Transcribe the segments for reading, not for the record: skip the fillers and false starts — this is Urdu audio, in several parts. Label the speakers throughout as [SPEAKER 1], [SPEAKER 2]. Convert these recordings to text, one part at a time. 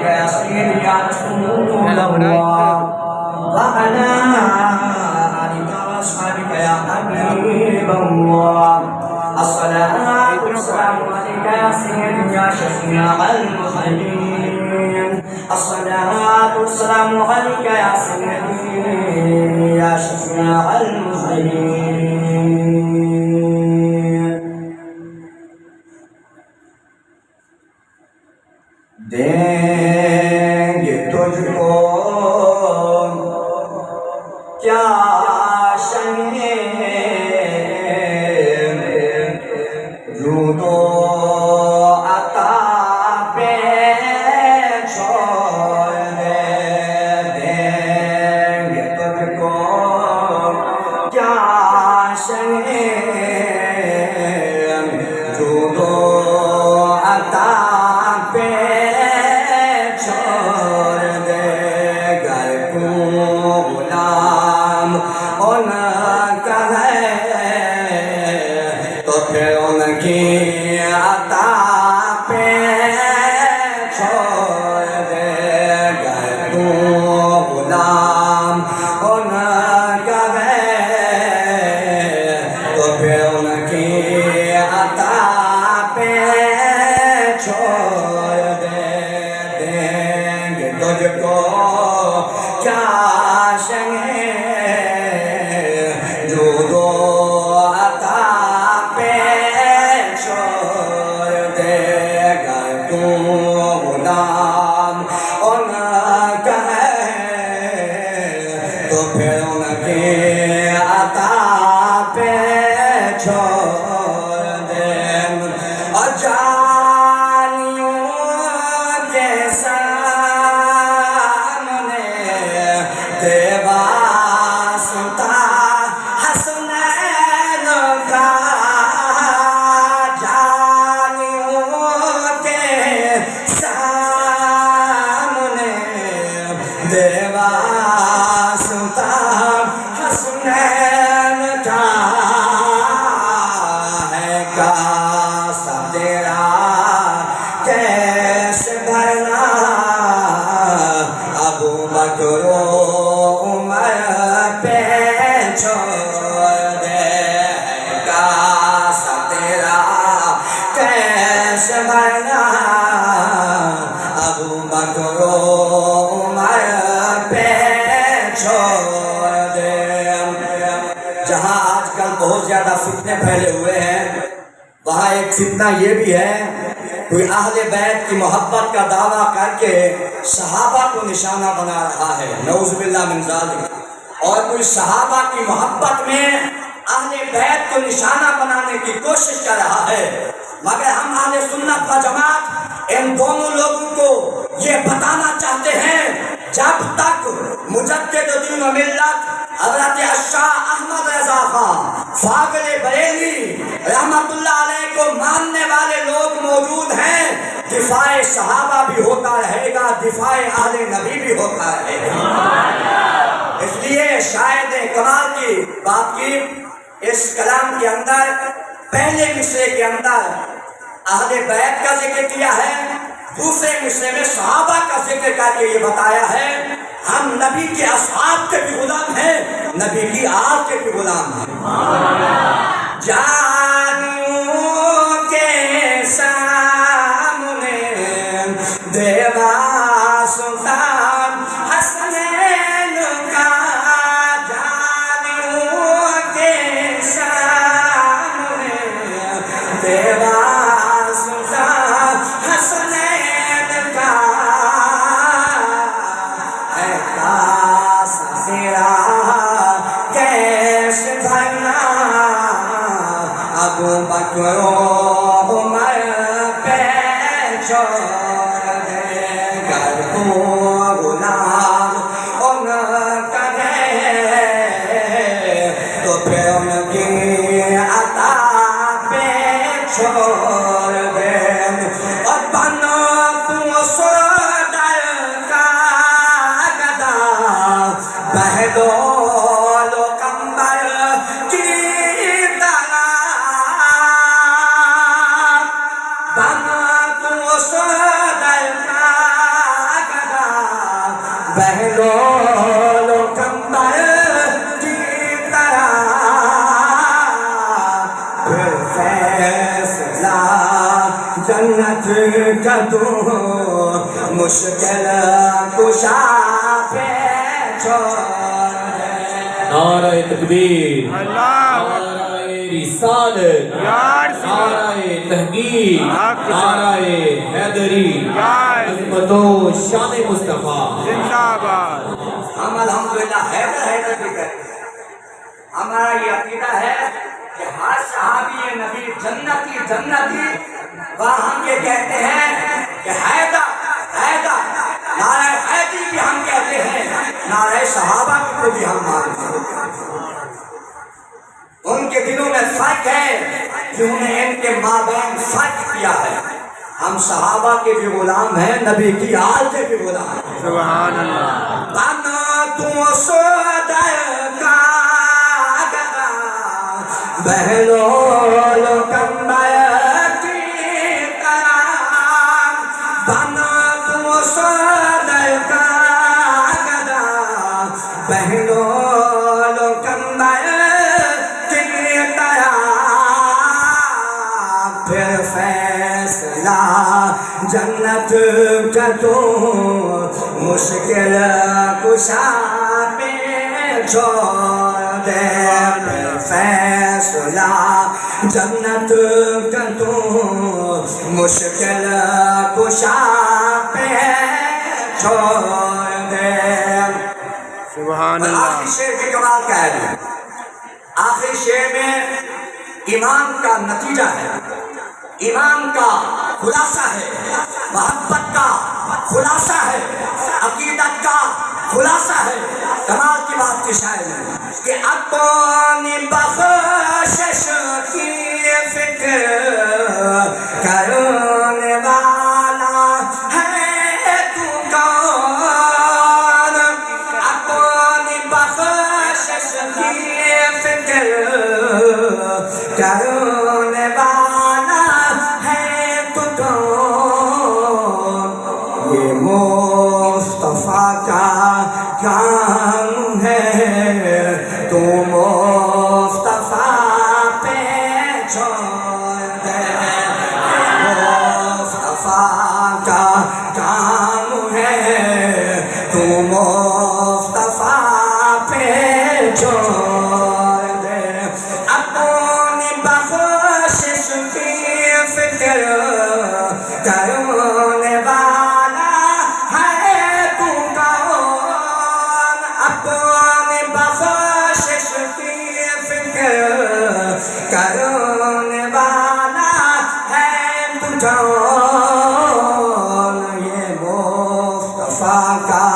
[SPEAKER 1] يا سيدي يا رسول الله وعلى آلك وأصحابك يا حبيب الله الصلاة والسلام عليك يا سيدي يا شفيع المذنبين الصلاة والسلام عليك يا سيدي يا شفيع المذنبين دیں تجھ کو کیا جود و عطا پہ چھوڑ دیں گے تجھ کو کیا جود و عطا پہ ان کی عطا پہ چھوڑ دے گر تو غلام ان کا ہے تو پھر ان کی عطا پہ چھوڑ دیں گے تجھ کو کیا جود و تو پھر ان کی عطا پہ چھوڑ دیں اور جانیوں کے سامنے دے واسطہ حسنین کا جانیوں کے سامنے دے حسنین کا ہے کاسہ تیرا کیسے بھرنا ابو بکر و عمر پہ چھوڑ دے کاسہ تیرا کیسے بھرنا ابو بکر و عمر پہ چھوڑ دے جہاں آج کل بہت زیادہ فتنے پھیلے ہوئے ہیں وہاں ایک فتنہ یہ بھی ہے کوئی اہل بیت کی محبت کا دعویٰ کر کے صحابہ کو نشانہ بنا رہا ہے نعوذ باللہ من ذالک اور کوئی صحابہ کی محبت میں اہل بیت کو نشانہ بنانے کی کوشش کر رہا ہے مگر ہم اہل سنت و جماعت ان دونوں لوگوں کو یہ بتانا چاہتے ہیں جب تک مجدد دین و ملت حضرت شاہ احمد رضا خان فاضل بریلوی رحمت اللہ علیہ کو ماننے والے لوگ موجود ہیں دفاع صحابہ بھی ہوتا رہے گا دفاع اہل نبی بھی ہوتا رہے گا اس لیے شاید کمال کی بات کی اس کلام کے اندر پہلے مصرے کے اندر اہل بیت کا ذکر کیا ہے دوسرے مصرے میں صحابہ کا ذکر کر کے یہ بتایا ہے ہم نبی کے اصحاب کے بھی غلام ہیں نبی کی آل کے بھی غلام ہیں جانیوں کے سامنے دے واسطہ حسنین کا جانیوں کے سامنے دے واسطہ حسنین کا ہے کاسہ تیرا کیسے بھرنا ابو بکر و عمر پہ چھوڑ دیں بہلول و کمبر کی طرح پھر فیصلہ جنت کا تو مشکل کشا پہ چھوڑ دے.
[SPEAKER 2] نعرہ تکبیر،
[SPEAKER 3] اللہ
[SPEAKER 2] نعرہ رسالت، نعرہ تحقیق، نعرہ حیدری، عظمت و شان مصطفیٰ.
[SPEAKER 3] زندہ باد.
[SPEAKER 1] ہم الحمدللہ حیدر حیدر بھی کہتے ہیں. ہمارا یہ عقیدہ ہے کہ ہر صحابی نبی جنتی جنتی، وہاں ہم یہ کہتے ہیں کہ حیدر حیدر. نعرہ حیدری بھی ہم کہتے ہیں، نعرہ صحابہ کو بھی ہم مانتے ہیں. ان کے دلوں میں فرق ہے کہ انہیں ان کے مابین فرق کیا ہے. ہم صحابہ کے بھی غلام ہیں، نبی کی آل کے بھی غلام ہیں.
[SPEAKER 3] سبحان اللہ.
[SPEAKER 1] بنا تو صدر کا گدا بہلول و کمبر کی طرح، بنا تو صدر کا گدا بہلول و کمبر کی طرح پھر فیصلہ جنت کا تو مشکل کشا پہ چھوڑ دے. پھر فیصلہ جنت کا تو مشکل کشا پہ چھوڑ دے.
[SPEAKER 3] سبحان
[SPEAKER 1] اور
[SPEAKER 3] اللہ.
[SPEAKER 1] آخری شعر کے کمال کا ہے. آخری شعر میں ایمان کا نتیجہ ہے، ایمان کا خلاصہ ہے، محبت کا خلاصہ ہے، عقیدت کا خلاصہ ہے. کمال کی بات کی شاعر ہے کہ اپنی بخشش کی فکر کرنے والا ہے تو کون. اپنی بخشش کی فکر کرنے والا ہے تو کون. یہ مصطفیٰ کا کام ہے تو مصطفیٰ پہ چھوڑ دے. مصطفیٰ کا کام ہے تو مصطفیٰ پہ چھوڑ دے. اپنی بخشش کی فکر کرنے والا ہے تو کون. اپنی بخشش کی فکر کرنے والا ہے تو کون. یہ مصطفیٰ کا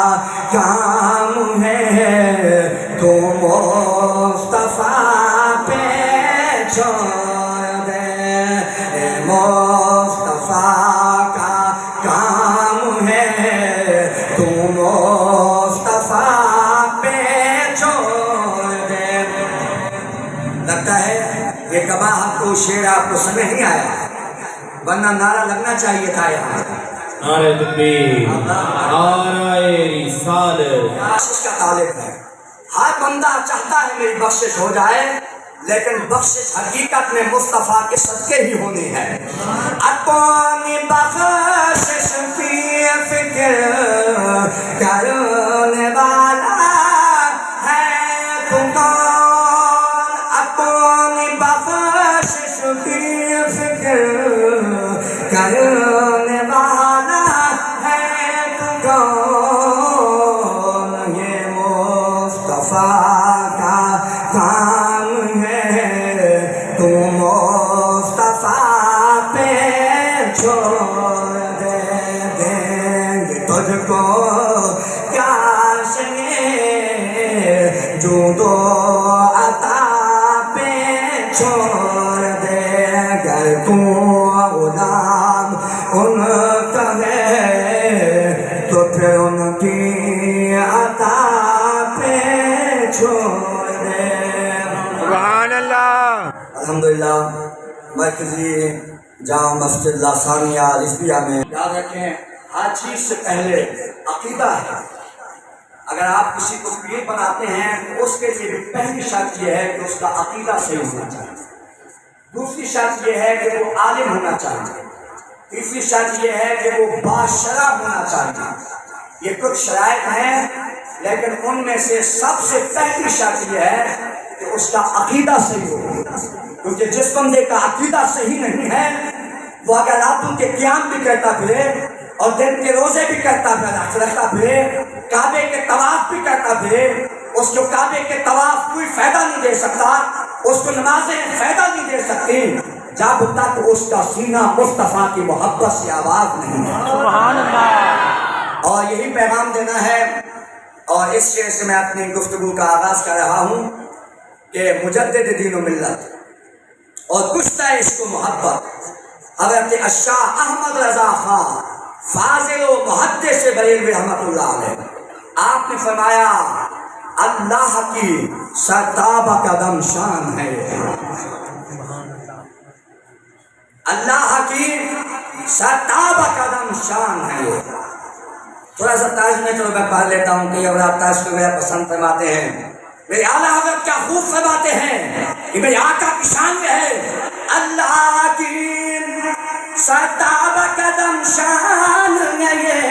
[SPEAKER 1] کام ہے تو مصطفیٰ پہ چھوڑ دے. مصطفیٰ کا کام ہے تو مصطفیٰ پہ چھوڑ دے. لگتا ہے یہ کبا آپ کو شعر آپ کو سمجھ نہیں آیا، ورنہ نعرہ لگنا چاہیے تھا یہاں.
[SPEAKER 2] نعرہ تکبیر، نعرہ رسالت.
[SPEAKER 1] بخشش کا طالب ہے. ہر بندہ چاہتا ہے میری بخشش ہو جائے، لیکن بخشش حقیقت میں مصطفیٰ کے صدقے ہی ہونی ہے. اپنی بخشش کی فکر کرنے والا ہے تو کون. اپنی بخشش کی فکر کرنے والا ہے تو کون. یہ مصطفیٰ کا کام ہے تو مصطفیٰ پہ چھوڑ دے. دیں گے تجھ کو کیا چاہیے جو دو عطا پہ چھوڑ دے. گر تو غلام ان کا ہے تو پھر ان کی عطا پہ چھوڑ دے.
[SPEAKER 3] سبحان اللہ.
[SPEAKER 1] الحمدللہ مرکزی جامع مسجد ثانیہ رضویہ میں یاد رکھیں ہر چیز سے پہلے عقیدہ ہے. اگر آپ کسی کو پیر بناتے ہیں تو اس کے لیے پہلی شرط یہ ہے کہ اس کا عقیدہ صحیح ہونا چاہیے، دوسری شرط یہ ہے کہ وہ عالم ہونا چاہیے، تیسری شرط یہ ہے کہ وہ باشرع ہونا چاہیے۔ یہ کچھ شرائط ہیں، لیکن ان میں سے سب سے پہلی شرط یہ ہے کہ اس کا عقیدہ صحیح ہو، کیونکہ جس بندے کا عقیدہ صحیح نہیں ہے وہ اگر راتوں کے قیام بھی کرتا پھرے اور دن کے روزے بھی کرتا پھرے، کعبے کے طواف بھی کرتا پھرے، اس کو کعبے کے طواف کوئی فائدہ نہیں دے سکتا، اس کو نمازیں فائدہ نہیں دے سکتی جب تک اس کا سینہ مصطفیٰ کی محبت سے آواز نہیں ہے۔
[SPEAKER 3] سبحان اللہ۔
[SPEAKER 1] اور یہی پیغام دینا ہے، اور اس شعر سے میں اپنی گفتگو کا آغاز کر رہا ہوں کہ مجدد دین و ملت اور کشتہ عشق و محبت حضرت الشاہ احمد رضا خان فاضل و محدث بریلوی رحمۃ اللہ علیہ، آپ نے فرمایا اللہ کی سرتاب قدم شان ہے، اللہ کی سرتاب قدم شان ہے۔ تھوڑا سا تاج میں چلو میں پڑھ لیتا ہوں کہ اور آپ تاج کو میرا پسند فرماتے ہیں، میرے اعلیٰ حضرت کیا خوب فرماتے ہیں کہ میرے آقا کی شان میں ہے اللہ کی سرتاب قدم شان ہے یہ،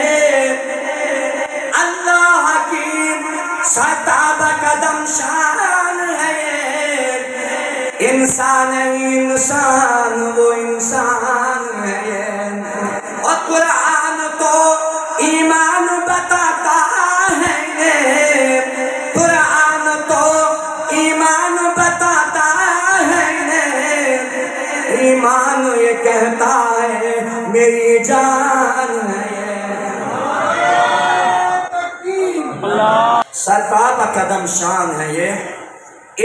[SPEAKER 1] اللہ کی سرتاب قدم شان ہے یہ، انسان انسان وہ انسان ہے یہ، اور قرآن تو ایمان بتاتا ہے یہ، قرآن تو ایمان بتاتا ہے یہ، ایمان یہ کہتا ہے میری جان ہے یہ، سرتاب قدم شان ہے یہ،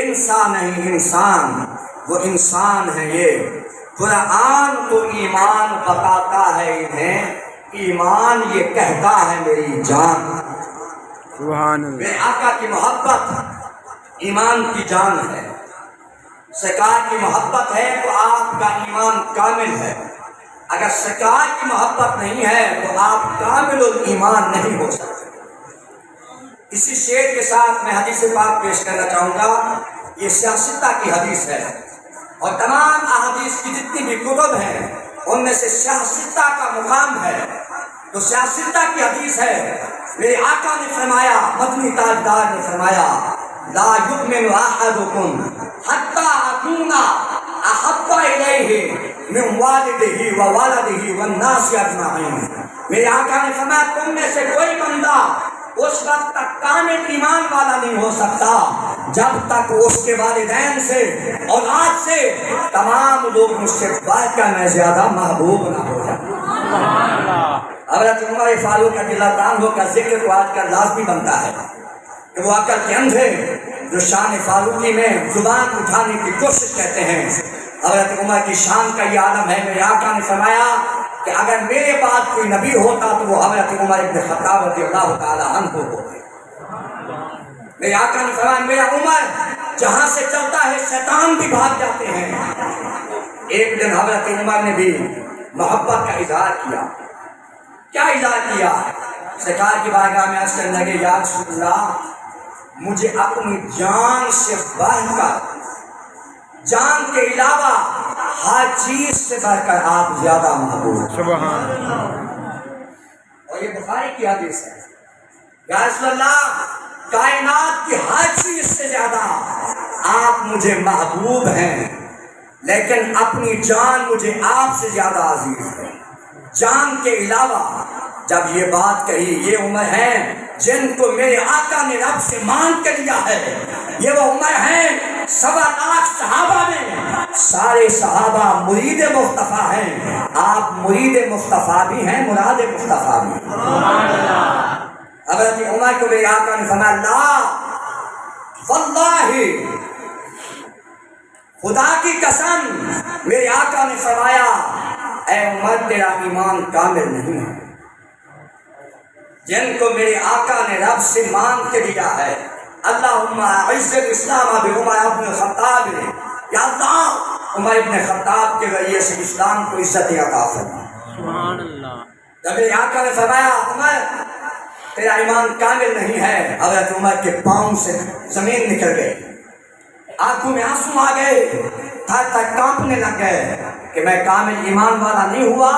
[SPEAKER 1] انسان نہیں انسان وہ انسان ہے یہ، قرآن تو ایمان بتاتا ہے انہیں، ایمان یہ کہتا ہے میری جان۔
[SPEAKER 3] سبحان اللہ۔
[SPEAKER 1] میرے آقا کی محبت ایمان کی جان ہے، سرکار کی محبت ہے تو آپ کا ایمان کامل ہے، اگر سرکار کی محبت نہیں ہے تو آپ کامل الایمان نہیں ہو سکتے۔ اسی شعر کے ساتھ میں حدیث پاک پیش کرنا چاہوں گا، یہ سیاستہ کی حدیث ہے، اور تمام احادیث کی جتنی بھی کتب ہیں ان میں سے سیاستہ کا مقام ہے، تو سیاستہ کی حدیث ہے۔ میرے آقا نے فرمایا، مدنی تاجدار نے فرمایا، لا یؤمن احدکم حتی اکون احب الیہ من والدہ وولدہ والناس اجمعین۔ میرے آقا نے فرمایا تم میں سے کوئی بندہ اس وقت تک کامل ایمان والا نہیں ہو سکتا جب تک اس کے والدین سے اولاد سے تمام لوگ مجھ سے بڑھ کر میں زیادہ محبوب نہ ہو جائے۔ حضرت عمر فاروق رضی اللہ عنہ کا ذکر تو آج کل لازمی بنتا ہے کہ وہ عقل کے اندھے جو شان فاروقی میں زبان اٹھانے کی کوشش کرتے ہیں، حضرت عمر کی شان کا یہ عالم ہے۔ میرے آقا نے فرمایا کہ اگر میرے بعد کوئی نبی ہوتا تو وہ حضرت عمر ابن خطاب رضی اللہ تعالی عنہ ہوتے۔ میرے آقا نے فرمایا میرا عمر جہاں سے چلتا ہے شیطان بھی بھاگ جاتے ہیں۔ ایک دن حضرت عمر نے بھی محبت کا اظہار کیا۔ کیا اظہار کیا؟ سرکار کی بارگاہ میں عرض کرنے لگے، یا رسول اللہ مجھے اپنی جان سے بڑھ کر، جان کے علاوہ ہر چیز سے بڑھ کر آپ زیادہ محبوب۔
[SPEAKER 3] سبحان اللہ۔
[SPEAKER 1] اور یہ بخاری کی حدیث ہے، یا رسول اللہ کائنات کی ہر چیز سے زیادہ آپ مجھے محبوب ہیں، لیکن اپنی جان مجھے آپ سے زیادہ عزیز ہے۔ جان کے علاوہ جب یہ بات کہی، یہ عمر ہیں جن کو میرے آقا نے رب سے مانگ کر لیا ہے، یہ وہ عمر ہیں 1.25 صحابہ میں سارے صحابہ مرید مصطفیٰ ہیں، آپ مرید مصطفیٰ بھی ہیں، مراد مصطفیٰ بھی ہیں۔ حضرت عمر کو میرے آقا نے فرمایا لا واللہ، خدا کی قسم، میرے آقا نے فرمایا اے عمر تیرا ایمان کامل نہیں ہے۔ جن کو میرے آقا نے رب سے مانگ کے دیا ہے، اللہم اعز الاسلام بعمر ابن الخطاب، یا اللہ عمر ابن خطاب کے ذریعے سے اسلام کو عزت عطا فرما۔
[SPEAKER 3] سبحان اللہ۔
[SPEAKER 1] جب میرے آقا نے فرمایا عمر تیرا ایمان کامل نہیں ہے. حضرت عمر کے پاؤں سے زمین نکل گئی, آنکھوں میں آنسو آ گئے, تھر تھر کانپنے لگ گئے کہ میں کامل ایمان والا نہیں ہوا.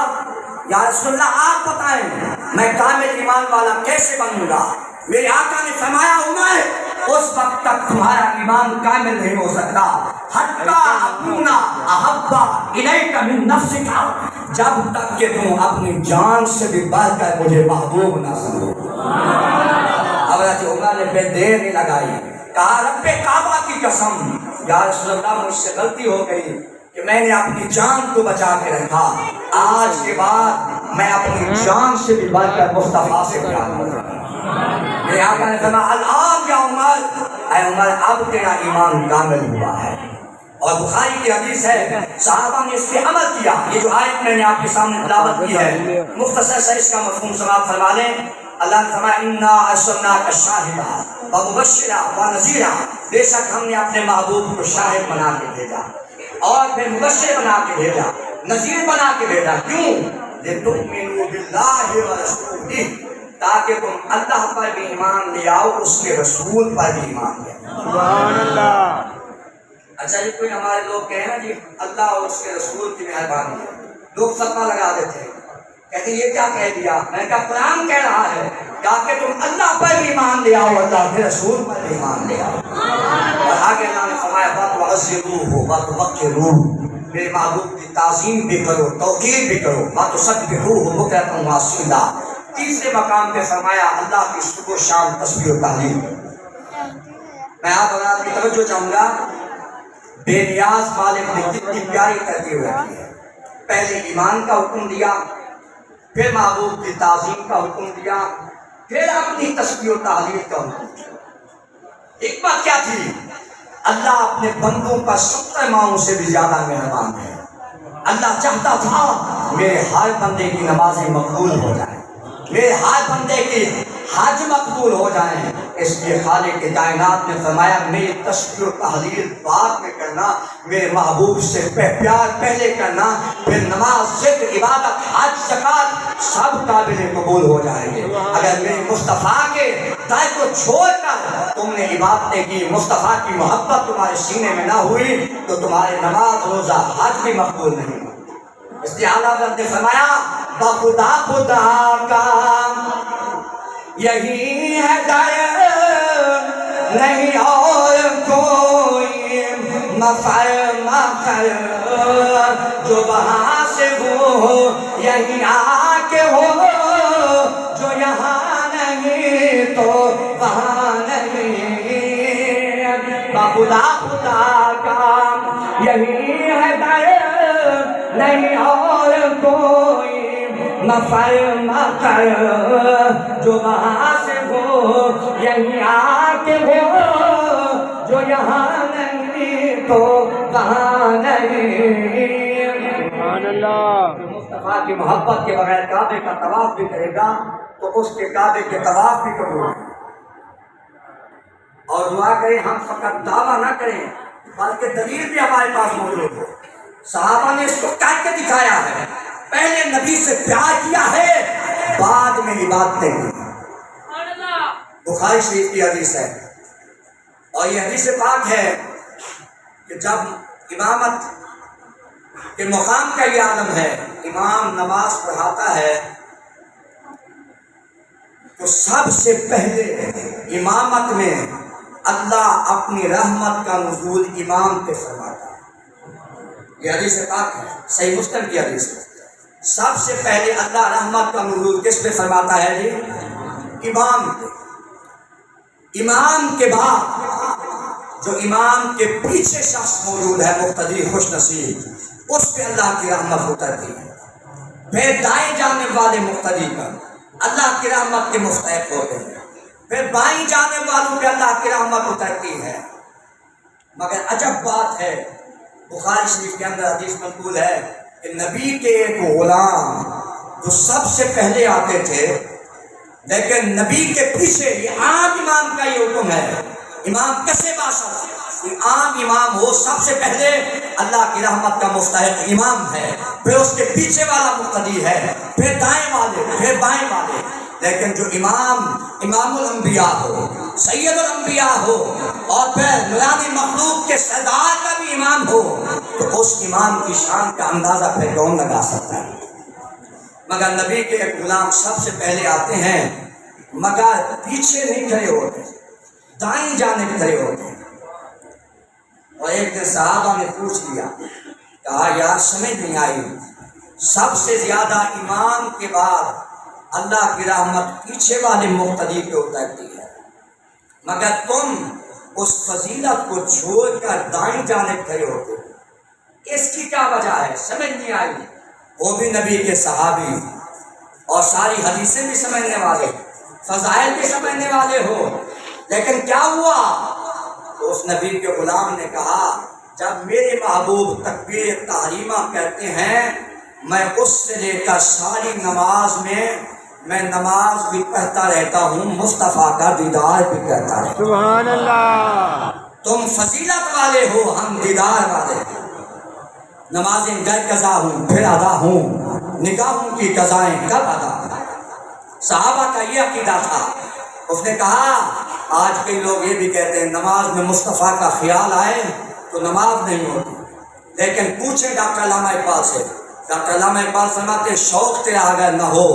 [SPEAKER 1] یا رسول اللہ آپ بتائیں میں کامل ایمان والا کیسے بنوں گا؟ میرے آقا نے فرمایا عمر اس وقت تک تمہارا ایمان کامل نہیں ہو سکتا حتی اکونا احب الیک من نفسک, جب تک کہ تم اپنی جان سے بھی بڑھ کر مجھے محبوب نہ سمجھو. حضرت عمر نے بے دیر نہیں لگائی, کہا رب کعبہ کی قسم یا رسول اللہ مجھ سے غلطی ہو گئی کہ میں نے اپنی جان کو بچا کے رکھا, آج کے بعد میں اپنی جان سے بھی بڑھ کر مصطفیٰ سے پیار کروں. میرے آقا نے فرمایا الآن یا عمر, اے عمر اب تیرا ایمان کامل ہوا ہے. اور بخاری کی حدیث ہے صحابہ نے اس پہ عمل کیا. یہ جو آیت میں نے آپ کے سامنے تلاوت کی ہے مختصر سے اس کا مفہوم سماعت فرما لیں. اللہ نے فرمایا انا ارسلناک شاہدا ومبشرا ونذیرا, بے شک ہم نے اپنے محبوب کو شاہد بنا کے بھیجا اور پھر مبشر بنا کے بھیجا, نذیر بنا کے بھیجا. کیوں؟ لتؤمنوا باللہ ورسولہ, تاکہ تم اللہ پر بھی ایمان لے آؤ, اس کے رسول پر بھی ایمان لے آؤ.
[SPEAKER 3] سبحان اللہ.
[SPEAKER 1] اچھا یہ کوئی ہمارے لوگ کہیں نا جی اللہ اور اس کے رسول کی مہربانی ہے, لوگ صدقہ لگا دیتے ہیں, کہتے ہیں یہ کیا کہہ دیا؟ میں نے کہا قرآن کہہ رہا ہے تاکہ تم اللہ پر بھی ایمان لے آؤ, اللہ کے رسول پر بھی ایمان لے آؤ. اور آگے اللہ نے فرمایا وَتُعَزِّرُوهُ وَتُوَقِّرُوهُ, میرے محبوب کی تعظیم بھی کرو, توقیر بھی کرو. وَتُسَبِّحُوهُ بُكْرَةً وَأَصِيلًا, تیسرے مقام پہ فرمایا اللہ کی صبح و شام تسبیح و تحلیل. میں آپ کی توجہ چاہوں گا, بے نیاز مالک نے کتنی پیاری ترتیب رکھی ہے. پہلے ایمان کا حکم دیا, پھر محبوب کی تعظیم کا حکم دیا, پھر اپنی تسبیح و تحلیل کا حکم دیا. حکمت کیا تھی؟ اللہ اپنے بندوں پر 70 ماہوں سے بھی زیادہ مہربان ہے. اللہ چاہتا تھا میرے ہر بندے کی نمازیں مقبول ہو جائیں, میرے ہر بندے کی حج مقبول ہو جائیں. اس لیے خالق کائنات نے فرمایا میری تسبیح و تحلیل بعد میں کرنا, میرے محبوب سے پیار پہلے کرنا, پھر نماز, ذکر, عبادت, حج, زکات سب قابل قبول ہو جائیں گے. اگر میرے مصطفیٰ کے دائر کو چھوڑ کر تم نے عبادتیں کی, مصطفیٰ کی محبت تمہارے سینے میں نہ ہوئی, تو تمہارے نماز, روزہ, حج بھی مقبول نہیں ہوگا. اس لیے اعلیٰ حضرت نے فرمایا بخدا خدا کا یہی ہے در, نہیں اور کوئی مفر مفر, جو وہاں سے ہو یہی آ کے ہو, جو یہاں نہیں تو وہاں نہیں. بخدا خدا کا یہی ہے در, نہیں اور کوئی مفر مفر, جو وہاں سے ہو یہی آ کے ہو, جو یہاں نہیں تو وہاں نہیں.
[SPEAKER 3] سبحان اللہ.
[SPEAKER 1] مصطفیٰ کی محبت کے بغیر کعبے کا طواف بھی کرے گا تو اس کے کعبے کے طواف بھی قبول ہے. اور دعا کریں ہم فقط دعویٰ نہ کریں بلکہ دلیل بھی ہمارے پاس موجود ہو. صحابہ نے اس کو کر کے دکھایا ہے, پہلے نبی سے پیار کیا ہے, بعد میں عبادتیں کی. بخاری شریف کی حدیث ہے, اور یہ حدیث پاک ہے کہ جب امامت کے مقام کا یہ عالم ہے, امام نماز پڑھاتا ہے تو سب سے پہلے امامت میں اللہ اپنی رحمت کا نزول امام پہ فرماتا ہے. یہ حدیث پاک ہے, صحیح مسلم کی حدیث ہے. سب سے پہلے اللہ رحمت کا نزول کس پہ فرماتا ہے جی؟ امام پہ. امام کے بعد جو امام کے پیچھے شخص موجود ہے مقتدی خوش نصیب, اس پہ اللہ کی رحمت اترتی ہے. پھر دائیں جانب والے مقتدی پر اللہ کی رحمت کے مستحق ہوتے ہیں, پھر بائیں جانب والوں پہ اللہ کی رحمت اترتی ہے. مگر عجب بات ہے, بخاری شریف کے اندر حدیث منقول ہے کہ نبی کے ایک غلام جو سب سے پہلے آتے تھے, لیکن نبی کے پیچھے, یہ عام امام کا یہ حکم ہے, امام کیسے باشد, عام امام ہو سب سے پہلے اللہ کی رحمت کا مستحق امام ہے, پھر اس کے پیچھے والا مقتدی ہے, پھر دائیں والے, پھر بائیں والے, لیکن جو امام الانبیاء ہو، سید الانبیاء ہو، اور پھر میان مخلوق کے سردار کا بھی امام ہو، تو اس امام کی شان کا اندازہ پھر کون لگا سکتا ہے؟ مگر نبی کے ایک غلام سب سے پہلے آتے ہیں، مگر پیچھے نہیں کھڑے ہوتے، دائیں جانب کھڑے ہوتے ہیں۔ اور ایک دن صحابہ نے پوچھ لیا، کہا یار سمجھ نہیں آئی، سب سے زیادہ امام کے بعد اللہ کی رحمت پیچھے والے مقتدی پہ اترتی ہے، مگر تم اس فضیلت کو چھوڑ کر دائیں جانب کھڑے ہوتے، اس کی کیا وجہ ہے؟ سمجھ نہیں آئی۔ وہ بھی نبی کے صحابی اور ساری حدیثیں بھی سمجھنے والے، فضائل بھی سمجھنے والے ہو، لیکن کیا ہوا؟ تو اس نبی کے غلام نے کہا جب میرے محبوب تکبیر تحریمہ کہتے ہیں، میں اس سے لے کر ساری نماز میں نماز بھی پڑھتا رہتا ہوں، مصطفیٰ کا دیدار بھی کرتا رہتا ہوں۔
[SPEAKER 3] سبحان اللہ۔
[SPEAKER 1] تم فضیلت والے ہو، ہم دیدار والے ہیں۔ نمازیں غیر قضا ہوں پھر ادا ہوں، نگاہوں کی قضائیں کب ادا ہوں۔ صحابہ کا یہ عقیدہ تھا۔ اس نے کہا آج کئی لوگ یہ بھی کہتے ہیں نماز میں مصطفیٰ کا خیال آئے تو نماز نہیں ہوتی، لیکن پوچھیں ڈاکٹر علامہ اقبال سے، ڈاکٹر علامہ اقبال فرماتے ہیں شوق تیرا اگر نہ ہو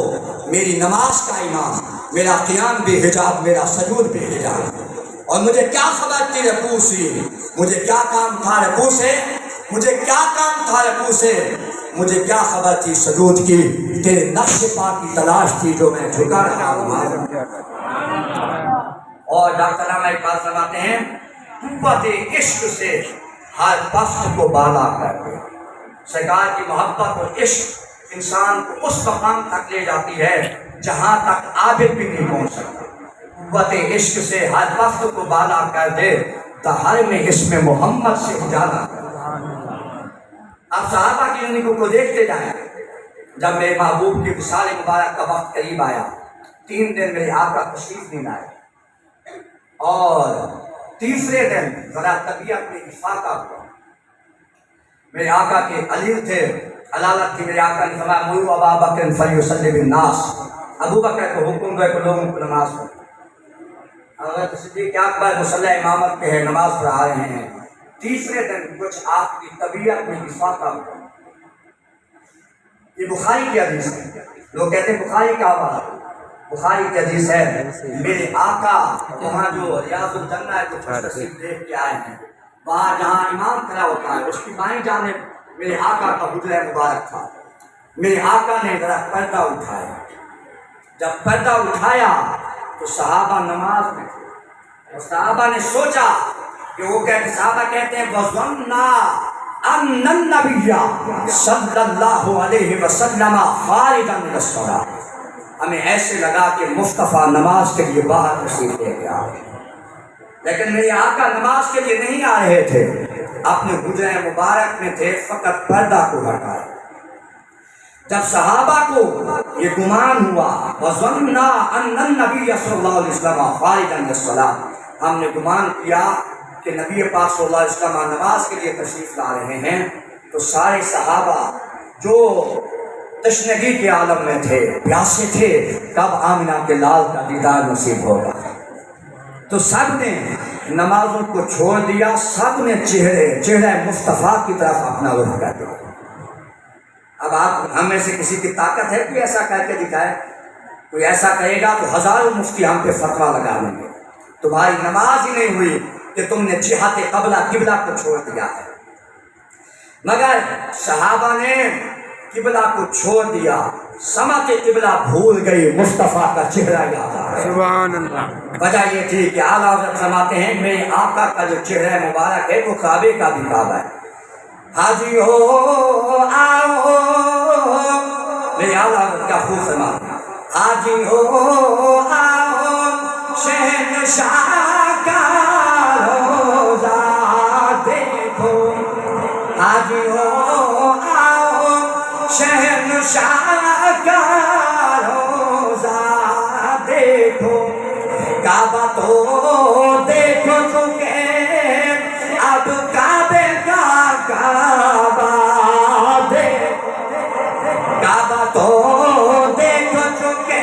[SPEAKER 1] میری نماز کا امام، میرا قیام بے حجاب، میرا سجود بے حجاب، اور مجھے کیا خبر تھی رکوع سے، مجھے کیا کام تھا رکوع سے، مجھے کیا کام تھا رکوع سے، مجھے کیا خبر تھی سجود کی، تیرے نقش پا کی تلاش تھی جو میں جھکا رہا ہوں۔ اور ڈاکٹر علامہ اقبال فرماتے ہیں قوت عشق سے ہر بخت کو بالا کر دے۔ سرکار کی محبت اور عشق انسان کو اس مقام تک لے جاتی ہے جہاں تک عابد بھی نہیں پہنچ سکتا۔ قوت عشق سے ہر بخت کو بالا کر دے، دہر میں اسم محمد سے اجالا کر دے۔ آپ صحابہ کی زندگی کو دیکھتے جائیں۔ جب میرے محبوب کی وصال مبارک کا وقت قریب آیا، 3 دن میرے آقا تشریف نہیں لائے، اور تیسرے دن ذرا طبیعت میں افاقہ ہوا۔ میرے آقا کے علیل تھے، علالت تھی، میرے آقا نے فرمایا مروا ابا بکر فلیصلی بالناس، ابو بکر کو حکم دو کہ لوگوں کو نماز پڑھو۔ حضرت صدیق اکبر مصلی امامت پہ ہے، نماز پڑھا رہے ہیں۔ تیسرے دن کچھ آپ کی طبیعت میں افاقہ ہوا۔ یہ بخاری کی حدیث ہے، لوگ کہتے ہیں بخاری کا حوالہ، بخاری کی حدیث ہے۔ میرے آقا وہاں جو ریاض الجنہ ہے کچھ تصویر دیکھ کے آئے ہیں، وہاں جہاں امام کھڑا ہوتا ہے اس کی بائیں جانب میرے آقا کا حجرہ مبارک تھا۔ میرے آقا نے ذرا پردہ اٹھایا، جب پردہ اٹھایا تو صحابہ نماز میں تھے، اور صحابہ نے سوچا کہ صحابہ کہتے ہیں وَظَنَّا أَنَّ النَّبِيَّ صلی اللہ علیہ وسلم خارجا من الصلاۃ، ہمیں ایسے لگا کہ مصطفیٰ نماز کے لیے باہر تشریف لے کے آ رہے ہیں، لیکن میرے آقا نماز کے لیے نہیں آ رہے تھے، اپنے حجرہ مبارک میں تھے، فقط پردہ کو ہٹائے۔ جب صحابہ کو یہ گمان ہوا وَظَنَّا أَنَّ النَّبِيَّ صلی اللہ علیہ وسلم خارجا من الصلاۃ، ہم نے گمان کیا کہ نبی پاک صلی اللہ علیہ وسلم نماز کے لیے تشریف لا رہے ہیں، تو سارے صحابہ جو تشنگی کے عالم میں تھے، پیاسے تھے کب آمنہ کے لال کا دیدار نصیب ہوگا، تو سب نے نمازوں کو چھوڑ دیا، سب نے چہرہ مصطفیٰ کی طرف اپنا رخ کر دیا۔ اب آپ ہم میں سے کسی کی طاقت ہے کوئی ایسا کر کے دکھائے؟ کوئی ایسا کہے گا تو ہزاروں مفتی ہم پہ فتویٰ لگا لیں گے، تمہاری نماز ہی نہیں ہوئی کہ تم نے جہت قبلہ کو چھوڑ دیا ہے۔ مگر صحابہ نے قبلہ کو چھوڑ دیا، سمت قبلہ بھول گئی، مصطفیٰ کا چہرہ یاد آ گیا۔
[SPEAKER 3] سبحان اللہ۔
[SPEAKER 1] وجہ یہ تھی کہ اعلیٰ حضرت فرماتے ہیں میرے آقا کا جو چہرہ مبارک ہے وہ کعبے کا بھی کعبہ ہے۔ حاجی ہو آؤ، میرے اعلیٰ حضرت کا خوب فرماتے ہیں حاجی ہو آؤ، شہنشاہ کا روزہ دیکھو، حاجی ہو آؤ، شہنشاہ کا روزہ دیکھو، کعبہ تو دیکھو چکے اب کعبے کا کعبہ دیکھو، کعبہ تو دیکھو چکے